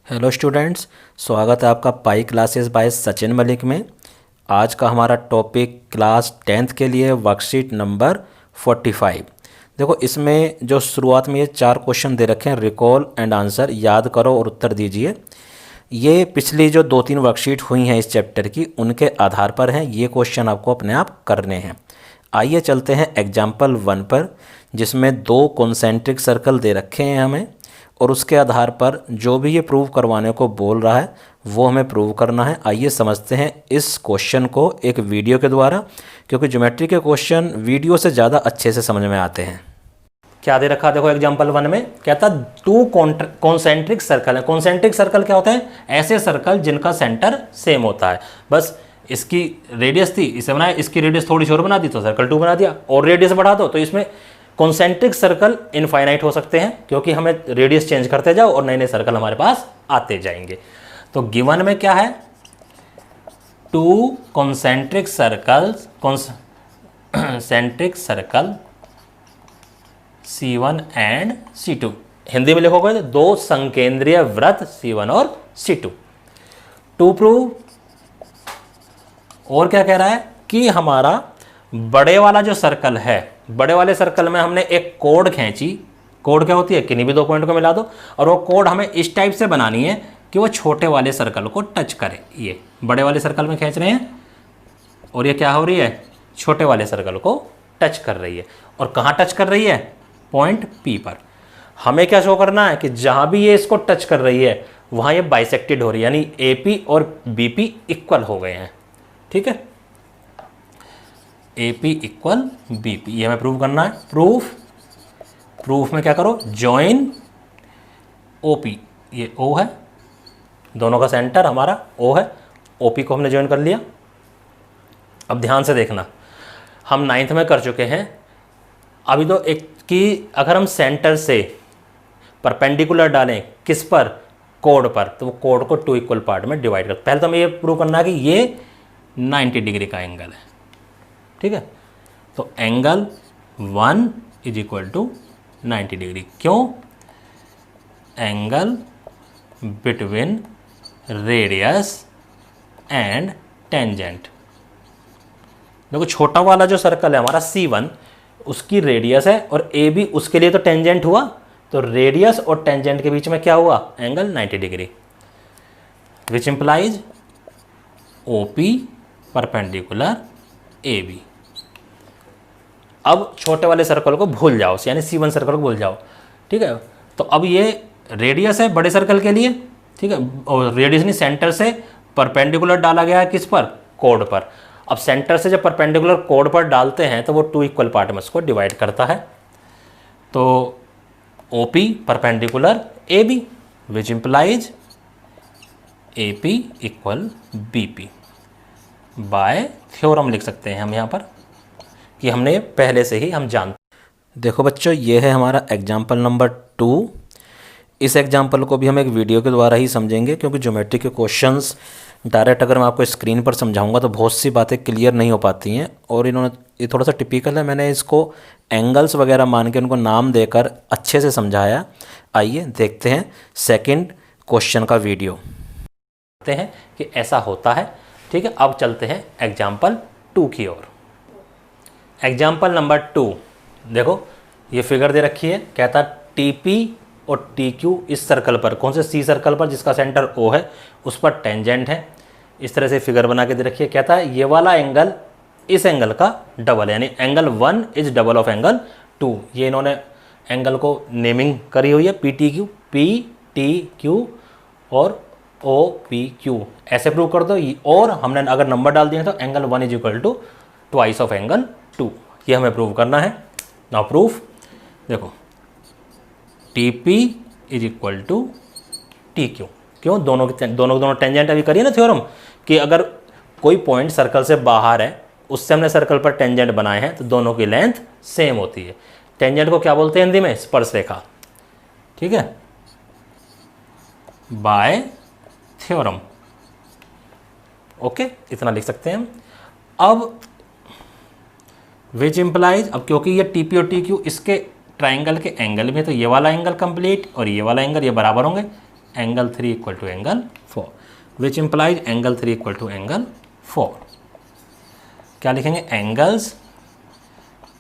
Hello students, स्वागत है आपका pi classes bye Sachin Malik में। आज का हमारा टॉपिक क्लास 10th के लिए वर्कशीट नंबर 45। देखो, इसमें जो शुरुआत में ये 4 क्वेश्चन दे रखे हैं, रिकॉल एंड आंसर, याद करो और उत्तर दीजिए। ये पिछली जो 2-3 वर्कशीट हुई हैं इस चैप्टर की, उनके आधार पर हैं। ये क्वेश्चन आपको अपने आप करने हैं। आइए चलते हैं एग्जाम्पल 1 पर, जिसमें 2 कॉन्सेंट्रिक सर्कल दे रखे हैं हमें, और उसके आधार पर जो भी ये प्रूव करवाने को बोल रहा है वो हमें प्रूव करना है। आइए समझते हैं इस क्वेश्चन को एक वीडियो के द्वारा, क्योंकि ज्योमेट्री के क्वेश्चन वीडियो से ज़्यादा अच्छे से समझ में आते हैं। क्या दे रखा, देखो एग्जाम्पल 1 में कहता 2 कॉन्सेंट्रिक सर्कल है। कॉन्सेंट्रिक सर्कल क्या होता है? ऐसे सर्कल जिनका सेंटर सेम होता है। बस इसकी रेडियस थी, इसे बनाया, इसकी रेडियस थोड़ी सी और बना दी तो सर्कल 2 बना दिया, और रेडियस बढ़ा दो तो इसमें कॉन्सेंट्रिक सर्कल इनफाइनाइट हो सकते हैं, क्योंकि हमें रेडियस चेंज करते जाओ और नए नए सर्कल हमारे पास आते जाएंगे। तो गिवन में क्या है? 2 concentric circles, concentric circle C1 and C2। Hindi में लिखोगे तो 2 संकेंद्रीय वृत्त C1 और C2। टू प्रूव, और क्या कह रहा है कि हमारा बड़े वाला जो सर्कल है, बड़े वाले सर्कल में हमने एक कोड खींची। कोड क्या होती है? किन्हीं भी 2 पॉइंट को मिला दो, और वो कोड हमें इस टाइप से बनानी है कि वो छोटे वाले सर्कल को टच करे। ये बड़े वाले सर्कल में खींच रहे हैं और ये क्या हो रही है? छोटे वाले सर्कल को टच कर रही है। और कहाँ टच कर रही है? पॉइंट P पर। हमें क्या शो करना है कि जहां भी ये इसको टच कर रही है वहां ये बाइसेक्टेड हो रही है, यानी AP और BP इक्वल हो गए हैं। ठीक है, AP इक्वल BP, ये हमें प्रूव करना है। प्रूफ में क्या करो? जॉइन OP, ये O है, दोनों का सेंटर हमारा O है, OP को हमने ज्वाइन कर लिया। अब ध्यान से देखना, हम 9th में कर चुके हैं। अभी तो एक कि अगर हम सेंटर से परपेंडिकुलर डालें, किस पर? कोड पर, तो वो कोड को 2 इक्वल पार्ट में डिवाइड कर। पहले तो हमें ये प्रूव करना है कि ये 90 डिग्री का एंगल है। ठीक है, तो angle 1 is equal to 90 degree. क्यों? Angle between radius and tangent. देखो, छोटा वाला जो सर्कल है हमारा C1, उसकी रेडियस है और AB उसके लिए तो टेंजेंट हुआ, तो रेडियस और टेंजेंट के बीच में क्या हुआ? Angle 90 degree, which implies OP perpendicular AB। अब छोटे वाले सर्कल को भूल जाओ, यानी C1 सर्कल को भूल जाओ। ठीक है, तो अब ये रेडियस है बड़े सर्कल के लिए। ठीक है, और रेडियस नहीं, सेंटर से परपेंडिकुलर डाला गया है किस पर? कोड पर। अब सेंटर से जब परपेंडिकुलर कोड पर डालते हैं तो वो 2 इक्वल पार्ट में उसको डिवाइड करता है। तो OP perpendicular AB, which implies AP equal BP। Bye theorem लिख सकते हैं हम यहाँ पर, कि हमने पहले से ही हम जानते। देखो बच्चों, ये है हमारा एग्जाम्पल नंबर 2। इस एग्जाम्पल को भी हम एक वीडियो के द्वारा ही समझेंगे, क्योंकि ज्योमेट्री के क्वेश्चंस डायरेक्ट अगर मैं आपको स्क्रीन पर समझाऊंगा तो बहुत सी बातें क्लियर नहीं हो पाती हैं। और इन्होंने, ये थोड़ा सा टिपिकल है, मैंने इसको एंगल्स वगैरह मान के उनको नाम देकर अच्छे से समझाया। आइए देखते हैं सेकंड क्वेश्चन का वीडियो। देखते हैं कि ऐसा होता है। ठीक है, अब चलते हैं एग्जाम्पल 2 की ओर। एग्जाम्पल नंबर 2, देखो ये फिगर दे रखी है। कहता TP और TQ इस सर्कल पर, कौन से? C सर्कल पर, जिसका सेंटर O है, उस पर टेंजेंट है। इस तरह से फिगर बना के दे रखी है। कहता है ये वाला एंगल इस एंगल का डबल है, यानी angle 1 is double of angle 2। ये इन्होंने एंगल को नेमिंग करी हुई है, PTQ और OPQ, ऐसे प्रूव कर दो। और हमने अगर नंबर डाल दिए तो angle 1 is equal to twice of angle 2, ये हमें प्रूव करना है। नाउ प्रूफ, देखो TP is equal to TQ। क्यों? दोनों टेंजेंट अभी करिए ना थ्योरम, कि अगर कोई पॉइंट सर्कल से बाहर है, उससे हमने सर्कल पर टेंजेंट बनाए हैं, तो दोनों की लेंथ सेम होती है। टेंजेंट को क्या बोलते हैं हिंदी में? स्पर्श रेखा। ठीक है, बाय थ्योरम। ओके, इतना लिख सकते हैं हम। अब विच इंप्लाइज, अब क्योंकि ये TP और TQ इसके ट्राइंगल के एंगल में, तो ये वाला एंगल कंप्लीट और ये वाला एंगल ये बराबर होंगे, angle 3 equal to angle 4, which implies angle 3 equal to angle 4। क्या लिखेंगे? Angles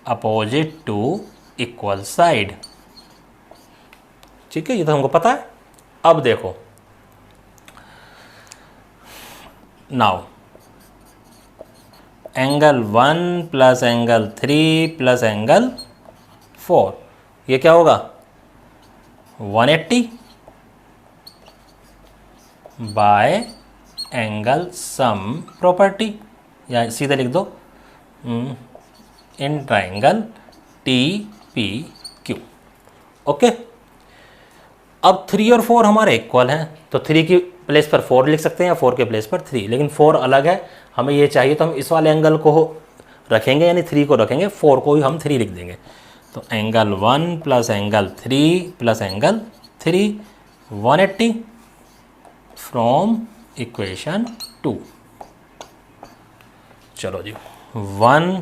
opposite to equal side. ठीक है, ये तो हमको पता है। अब देखो, now angle 1 plus angle 3 plus angle 4, ये क्या होगा? 180 बाय एंगल सम प्रॉपर्टी, या सीधे लिख दो in triangle T P Q. Okay, अब 3 और 4 हमारे इक्वल हैं, तो 3 की प्लेस पर 4 लिख सकते हैं या 4 के प्लेस पर 3, लेकिन 4 अलग है, हमें ये चाहिए तो हम इस वाले एंगल को रखेंगे, यानी 3 को रखेंगे, 4 को भी हम 3 लिख देंगे। तो angle 1 plus angle 3 plus angle 3, 180 from equation 2। चलो जी, 1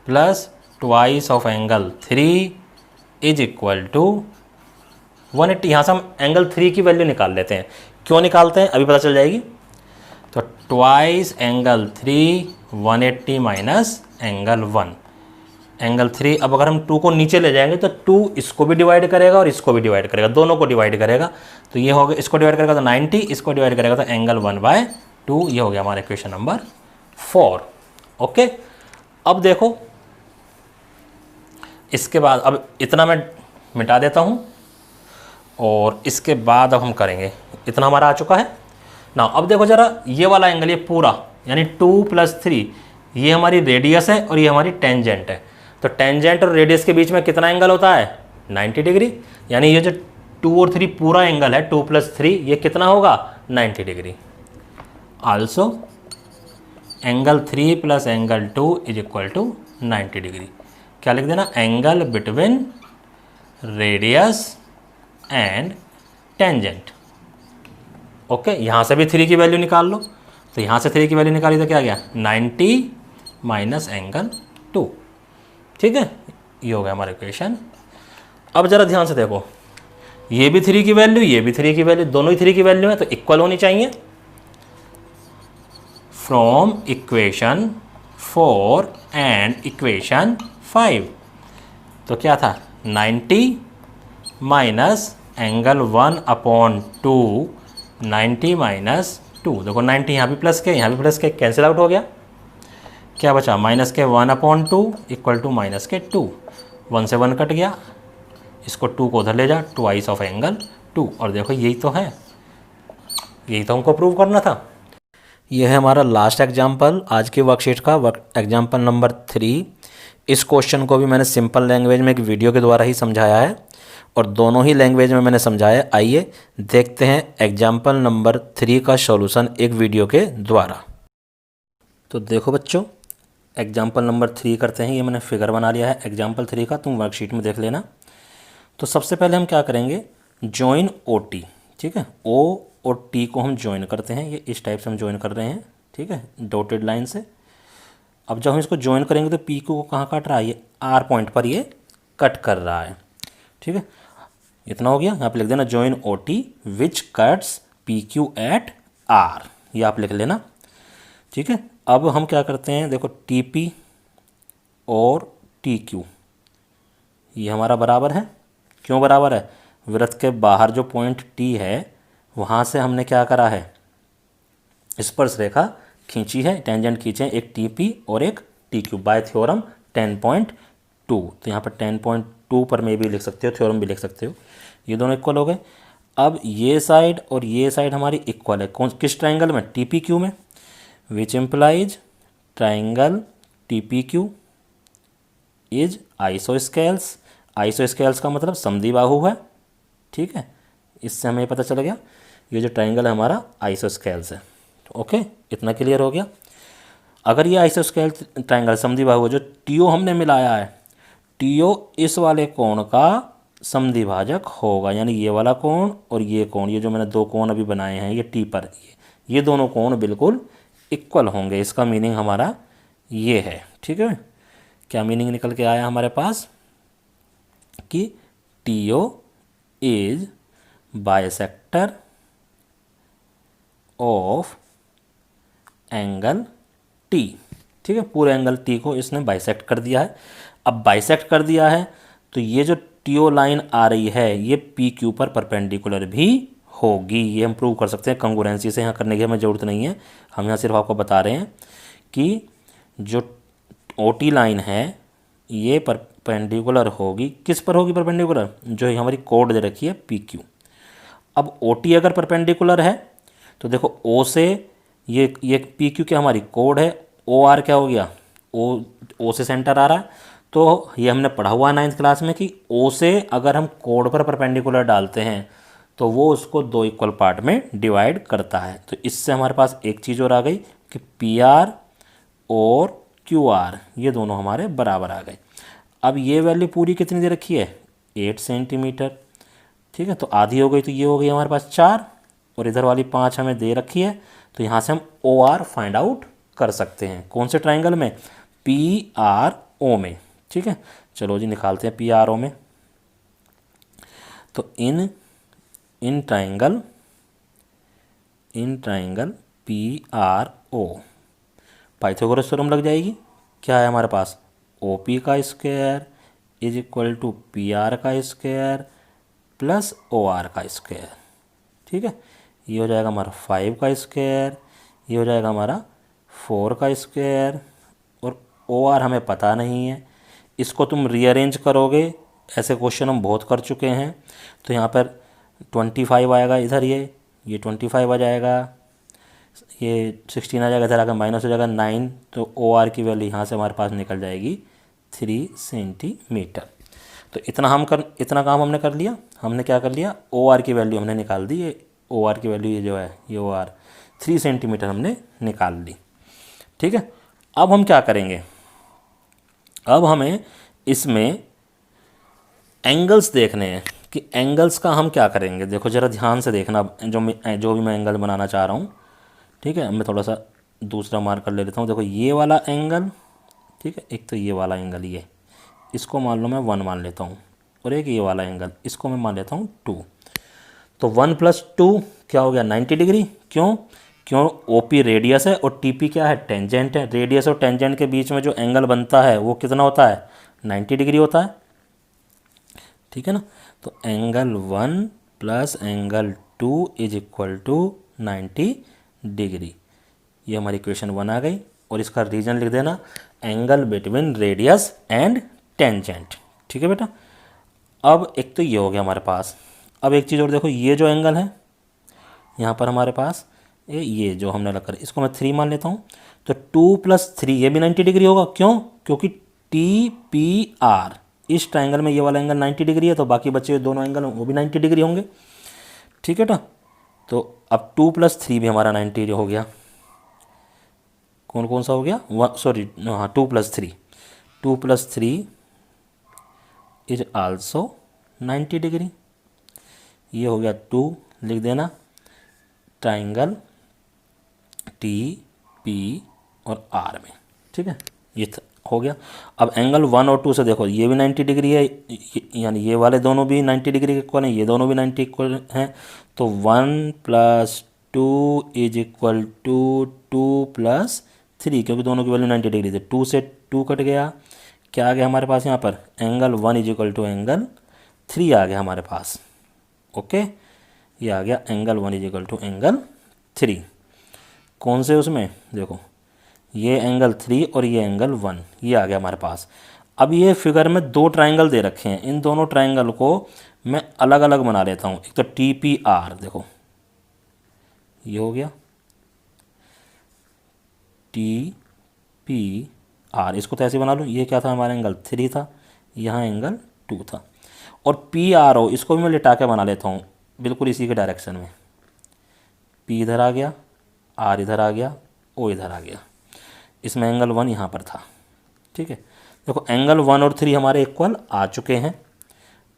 plus twice of angle 3 is equal to 180। यहाँ से हम एंगल 3 की वैल्यू निकाल लेते हैं। क्यों निकालते हैं अभी पता चल जाएगी। तो twice angle 3 180 minus angle 1, angle 3। अब अगर हम 2 को नीचे ले जाएंगे तो 2 इसको भी डिवाइड करेगा और इसको भी डिवाइड करेगा, दोनों को डिवाइड करेगा। तो ये हो गया, इसको डिवाइड करेगा तो 90, इसको डिवाइड करेगा तो एंगल 1/2। ये हो गया हमारा इक्वेशन नंबर 4। ओके, अब देखो, इसके बाद अब इतना मैं मिटा देता हूँ और इसके बाद अब हम करेंगे, इतना हमारा आ चुका है ना। अब देखो जरा, ये वाला एंगल, ये पूरा यानी 2 + 3, ये हमारी रेडियस है और ये हमारी टेंजेंट है। तो टेंजेंट और रेडियस के बीच में कितना एंगल होता है? 90 डिग्री। यानी ये जो 2 और 3 पूरा एंगल है, 2 + 3, ये कितना होगा? 90 degree. Also angle 3 plus angle 2 is equal to 90 degree. क्या लिख देना? Angle between radius and tangent. Okay, यहाँ से भी 3 की वैल्यू निकाल लो। तो यहाँ से 3 की वैल्यू निकाली तो क्या गया? 90 माइनस एंगल 2। ठीक है, ये हो गया हमारा इक्वेशन। अब जरा ध्यान से देखो, ये भी 3 की वैल्यू, ये भी 3 की वैल्यू, दोनों ही 3 की वैल्यू है, तो इक्वल होनी चाहिए। फ्रॉम इक्वेशन 4 एंड इक्वेशन 5, तो क्या था? 90 माइनस एंगल 1/2, 90 माइनस 2। देखो 90 यहाँ भी प्लस के, यहाँ भी प्लस के, कैंसिल आउट हो गया। क्या बचा? माइनस के 1/2 इक्वल टू माइनस के 2, 1 से 1 कट गया, इसको 2 को उधर ले जा, ट्वाइस ऑफ एंगल 2। और देखो यही तो है, यही तो हमको प्रूव करना था। यह है हमारा लास्ट एग्जाम्पल आज की वर्कशीट का, एग्जाम्पल नंबर 3। इस क्वेश्चन को भी मैंने सिंपल लैंग्वेज में एक वीडियो के द्वारा ही समझाया है और दोनों ही लैंग्वेज में मैंने समझाया। आइए देखते हैं एग्जाम्पल नंबर 3 का सॉल्यूशन एक वीडियो के द्वारा। तो देखो बच्चों, एग्जाम्पल नंबर 3 करते हैं। ये मैंने फिगर बना लिया है एग्जाम्पल 3 का, तुम वर्कशीट में देख लेना। तो सबसे पहले हम क्या करेंगे? Join OT। ठीक है, O और T को हम ज्वाइन करते हैं। ये इस टाइप से हम ज्वाइन कर रहे हैं, ठीक है, डॉटेड लाइन से। अब जब हम इसको ज्वाइन करेंगे तो PQ को कहाँ काट रहा है? ये R पॉइंट पर ये कट कर रहा है। ठीक है, इतना हो गया। यहाँ पे लिख देना join OT which cuts PQ at R, ये आप लिख लेना। ठीक है, अब हम क्या करते हैं? देखो TP और TQ ये हमारा बराबर है। क्यों बराबर है? वृत्त के बाहर जो पॉइंट T है वहाँ से हमने क्या करा है? स्पर्श रेखा खींची है, टेंजेंट खींचे, एक TP और एक TQ बाय थ्योरम 10.2। तो यहाँ पर 10.2 पर में भी लिख सकते हो, थ्योरम भी लिख सकते हो। ये दोनों इक्वल हो गए। अब ये साइड और ये साइड हमारी इक्वल है। कौन किस ट्राइंगल में? TPQ में, which implies triangle TPQ is isosceles. Isosceles का मतलब समद्विबाहु है। ठीक है, इससे हमें पता चल गया ये जो ट्राइंगल है हमारा आइसोस्केल्स है। ओके, इतना क्लियर हो गया। अगर ये आइसोस्केल ट्राइंगल समद्विबाहु है, जो TO हमने मिलाया है, TO इस वाले कोण का समद्विभाजक होगा, यानी ये वाला कोण और ये कोण, ये जो मैंने दो कोण अभी बनाए हैं ये T पर, ये दोनों कोण बिल्कुल इक्वल होंगे। इसका मीनिंग हमारा ये है। ठीक है, क्या मीनिंग निकल के आया हमारे पास? कि TO is bisector bisector of angle T. ठीक है, पूरे एंगल टी को इसने बाइसेक्ट कर दिया है। अब बाइसेक्ट कर दिया है तो ये जो टीओ लाइन आ रही है ये पी क्यू पर परपेंडिकुलर भी होगी। ये हम प्रूव कर सकते हैं, कंग्रुएंसी से यहाँ करने की हमें ज़रूरत नहीं है, हम यहाँ सिर्फ आपको बता रहे हैं कि जो ओ टी लाइन है ये परपेंडिकुलर होगी, किस पर होगी परपेंडिकुलर, जो हमारी कोड दे रखी है पी क्यू। अब ओ टी अगर परपेंडिकुलर है तो देखो ओ से ये पी क्यू क्या हमारी कोड है, ओ आर क्या हो गया, ओ से सेंटर आ रहा है। तो ये हमने पढ़ा हुआ है 9th क्लास में कि ओ से अगर हम कोड पर परपेंडिकुलर डालते हैं तो वो उसको 2 इक्वल पार्ट में डिवाइड करता है। तो इससे हमारे पास एक चीज़ और आ गई कि पी आर और क्यू आर ये दोनों हमारे बराबर आ गए। अब ये वैल्यू पूरी कितनी दे रखी है, 8 सेंटीमीटर। ठीक है, तो आधी हो गई, तो ये हो गई हमारे पास 4 और इधर वाली 5 हमें दे रखी है। तो यहाँ से हम ओ आर फाइंड आउट कर सकते हैं, कौन से ट्राइंगल में, पी आर ओ में। ठीक है, चलो जी निकालते हैं पी आर ओ में। तो in triangle P R O Pythagoras theorem लग जाएगी। क्या है हमारे पास, ओ पी का square is equal to P R का स्क्वायर प्लस ओ आर का स्क्वायर। ठीक है, ये हो जाएगा हमारा 5 का स्क्वायर, ये हो जाएगा हमारा 4 का स्क्वायर, और ओ आर हमें पता नहीं है। इसको तुम रीअरेंज करोगे, ऐसे क्वेश्चन हम बहुत कर चुके हैं। तो यहाँ पर 25 आएगा, इधर ये 25 आ जाएगा, ये 16 आ जाएगा, इधर आकर माइनस हो जाएगा 9। तो ओ आर की वैल्यू यहाँ से हमारे पास निकल जाएगी 3 सेंटीमीटर। तो इतना काम हमने कर लिया। हमने क्या कर लिया, ओ आर की वैल्यू हमने निकाल दी। ये ओ आर की वैल्यू ये जो है ये ओ आर 3 सेंटीमीटर हमने निकाल ली। ठीक है, अब हम क्या करेंगे, अब हमें इसमें एंगल्स देखने हैं कि एंगल्स का हम क्या करेंगे। देखो ज़रा ध्यान से देखना, जो भी मैं एंगल बनाना चाह रहा हूँ। ठीक है, मैं थोड़ा सा दूसरा मार्कर ले लेता हूँ। देखो ये वाला एंगल, ठीक है, एक तो ये वाला एंगल, ये इसको मान लो मैं 1 मान लेता हूँ, और एक ये वाला एंगल इसको मैं मान लेता हूँ 2। तो 1 + 2 क्या हो गया, 90 डिग्री। क्यों, ओ पी रेडियस है और टी पी क्या है, टेंजेंट है। रेडियस और टेंजेंट के बीच में जो एंगल बनता है वो कितना होता है, 90 डिग्री होता है। ठीक है ना, तो angle 1 + angle 2 is equal to 90 degree. ये हमारी इक्वेशन 1 आ गई, और इसका रीजन लिख देना, angle between radius and tangent. ठीक है बेटा, अब एक तो ये हो गया हमारे पास। अब एक चीज़ और देखो, ये जो एंगल है यहाँ पर हमारे पास ये जो हमने रखा है, इसको मैं 3 मान लेता हूँ। तो 2 + 3 ये भी 90 डिग्री होगा। क्यों, क्योंकि टी पी आर इस ट्राइंगल में ये वाला एंगल 90 डिग्री है, तो बाकी बचे हुए दोनों एंगल वो भी 90 डिग्री होंगे। ठीक है ना, तो अब 2 + 3 भी हमारा 90 हो गया। कौन कौन सा हो गया, सॉरी हाँ 2 + 3, 2 + 3 इज आल्सो 90 डिग्री। ये हो गया 2, लिख देना ट्राइंगल टी पी और आर में। ठीक है, ये हो गया। अब एंगल 1 और 2 से देखो, ये भी 90 डिग्री है, यानी ये वाले दोनों भी 90 डिग्री के इक्वल हैं, ये दोनों भी 90 इक्वल हैं। तो 1 + 2 इज इक्वल टू 2 + 3, क्योंकि दोनों की वैल्यू 90 डिग्री थी। 2 से 2 कट गया, क्या आ गया हमारे पास यहाँ पर, angle 1 is equal to angle 3 आ गया हमारे पास। ओके, ये आ गया angle 1 is equal to angle 3। कौन से उसमें देखो, ये एंगल 3 और ये एंगल 1, ये आ गया हमारे पास। अब ये फिगर में 2 ट्राइंगल दे रखे हैं, इन दोनों ट्राइंगल को मैं अलग अलग बना लेता हूँ। एक तो टी पी आर, देखो ये हो गया टी पी आर, इसको तो ऐसे बना लो। ये क्या था हमारा, एंगल 3 था, यहाँ एंगल 2 था। और पी आर ओ, इसको भी मैं लिटा के बना लेता हूँ बिल्कुल इसी के डायरेक्शन में। पी इधर आ गया, आर इधर आ गया, ओ इधर आ गया। इसमें एंगल 1 यहाँ पर था। ठीक है, देखो एंगल 1 और 3 हमारे इक्वल आ चुके हैं,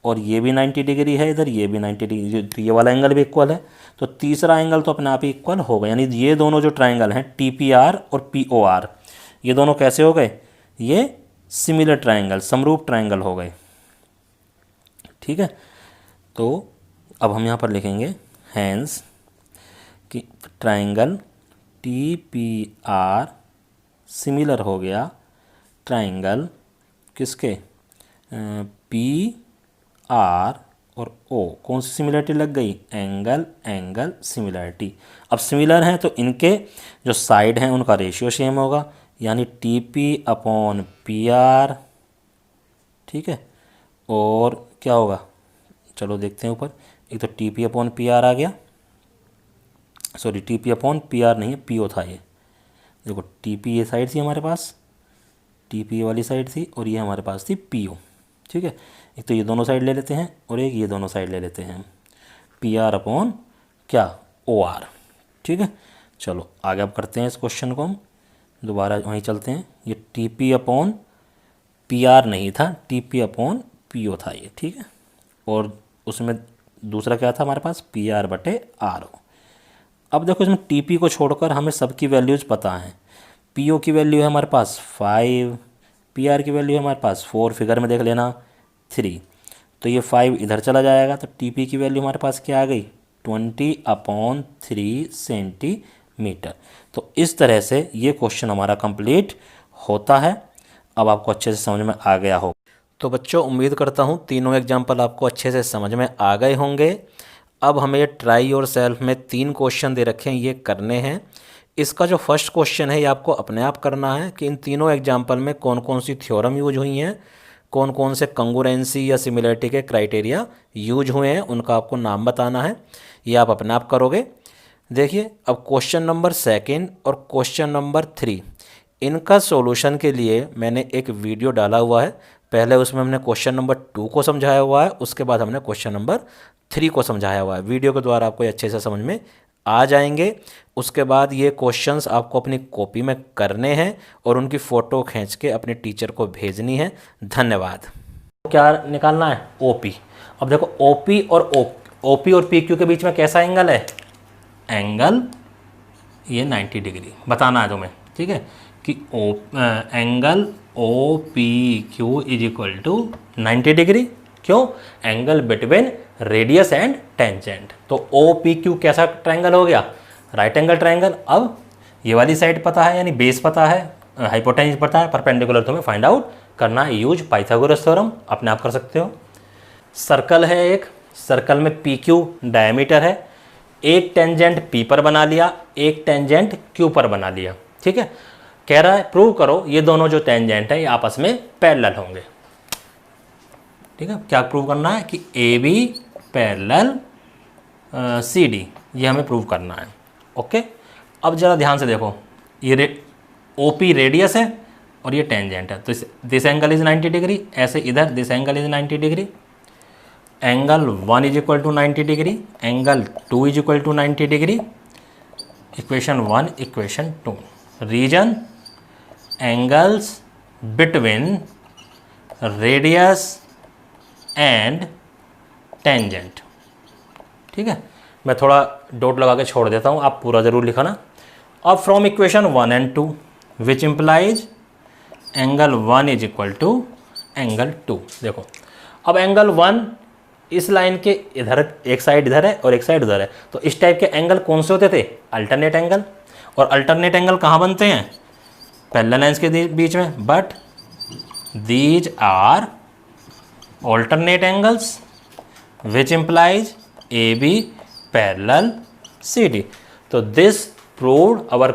और ये भी 90 डिग्री है इधर, ये भी 90 डिग्री, तो ये वाला एंगल भी इक्वल है। तो तीसरा एंगल तो अपने आप ही इक्वल हो गया, यानी ये दोनों जो ट्राइंगल हैं टी पी आर और पी ओ आर, ये दोनों कैसे हो गए, ये सिमिलर ट्राइंगल, समरूप ट्राइंगल हो गए। ठीक है, तो अब हम यहाँ पर लिखेंगे हैंस कि triangle T P R similar हो गया ट्राइंगल किसके, पी आर और ओ, कौन सी सिमिलरिटी लग गई, एंगल एंगल सिमिलरिटी। अब सिमिलर हैं तो इनके जो साइड हैं उनका रेशियो सेम होगा, यानी T P upon P are, ठीक है। और क्या होगा, चलो देखते हैं ऊपर, एक तो T P upon P R आ गया, sorry T P upon P R नहीं है, पी ओ था ये, देखो टी पी ये साइड थी हमारे पास, टी पी वाली साइड थी, और ये हमारे पास थी पी ओ, ठीक है। एक तो ये दोनों साइड ले लेते हैं और एक ये दोनों साइड ले लेते हैं, पी आर अपॉन क्या, ओ आर, ठीक है। चलो आगे अब करते हैं इस क्वेश्चन को, हम दोबारा वहीं चलते हैं। ये T P upon P R नहीं था, T P upon P O था ये, ठीक है। और उसमें दूसरा क्या था हमारे पास, पी आर बटे आर ओ। अब देखो इसमें टी पी को छोड़कर हमें सबकी वैल्यूज़ पता हैं। पी ओ की वैल्यू है हमारे पास 5, पी आर की वैल्यू है हमारे पास 4, फिगर में देख लेना 3, तो ये 5 इधर चला जाएगा, तो टी पी की वैल्यू हमारे पास क्या आ गई, 20/3 सेंटीमीटर। तो इस तरह से ये क्वेश्चन हमारा कंप्लीट होता है। अब आपको अच्छे से समझ में आ गया हो। तो बच्चों उम्मीद करता हूँ तीनों एग्जाम्पल आपको अच्छे से समझ में आ गए होंगे। अब हमें ये ट्राई योर सेल्फ में 3 क्वेश्चन दे रखे हैं, ये करने हैं। इसका जो फर्स्ट क्वेश्चन है ये आपको अपने आप करना है कि इन तीनों एग्जाम्पल में कौन कौन सी थ्योरम यूज हुई हैं, कौन कौन से कंगुरेंसी या सिमिलरिटी के क्राइटेरिया यूज हुए हैं, उनका आपको नाम बताना है। ये आप अपने आप करोगे। देखिए अब क्वेश्चन नंबर 2 और क्वेश्चन नंबर 3 इनका सॉल्यूशन के लिए मैंने एक वीडियो डाला हुआ है। पहले उसमें हमने क्वेश्चन नंबर 2 को समझाया हुआ है, उसके बाद हमने क्वेश्चन नंबर 3 को समझाया हुआ है। वीडियो के द्वारा आपको अच्छे से समझ में आ जाएंगे। उसके बाद ये क्वेश्चंस आपको अपनी कॉपी में करने हैं और उनकी फ़ोटो खींच के अपने टीचर को भेजनी है। धन्यवाद। क्या निकालना है, ओपी। अब देखो ओपी और पी क्यू के बीच में कैसा एंगल है, एंगल ये 90 डिग्री बताना है तुम्हें, ठीक है, कि angle O P Q is equal to 90 degree. क्यों, angle between radius and tangent. तो ओ पी क्यू कैसा ट्रायंगल हो गया, राइट एंगल ट्रायंगल। अब ये वाली साइड पता है, यानी बेस पता है, हाइपोटेन्यूज पता है, परपेंडिकुलर तुम्हें फाइंड आउट करना है। यूज पाइथागोरस थ्योरम अपने आप कर सकते हो। सर्कल है एक, सर्कल में पी क्यू डायमीटर है, एक टेंजेंट पी पर बना लिया, एक टेंजेंट क्यू पर बना लिया, ठीक है। कह रहा है प्रूव करो ये दोनों जो टेंजेंट है ये आपस में पैरेलल होंगे, ठीक है। क्या प्रूव करना है कि A B parallel C D, ये हमें प्रूव करना है। ओके, अब जरा ध्यान से देखो, ये ओ पी रेडियस है और ये टेंजेंट है, तो दिस एंगल इज 90 डिग्री। ऐसे इधर this angle is 90 degree, angle 1 is equal to 90 degree, angle 2 is equal to 90 degree. Equation 1 equation 2, reason angles between radius and tangent, ठीक है। मैं थोड़ा डॉट लगा के छोड़ देता हूँ, आप पूरा ज़रूर लिखना। अब from equation 1 and 2 which implies angle 1 is equal to angle 2। देखो अब एंगल 1 इस लाइन के इधर, एक साइड इधर है और एक साइड उधर है, तो इस टाइप के एंगल कौन से होते थे, अल्टरनेट एंगल। और अल्टरनेट एंगल कहाँ बनते हैं, पैरेलल लाइंस के बीच में, but these are alternate angles which implies AB parallel CD. So this proved our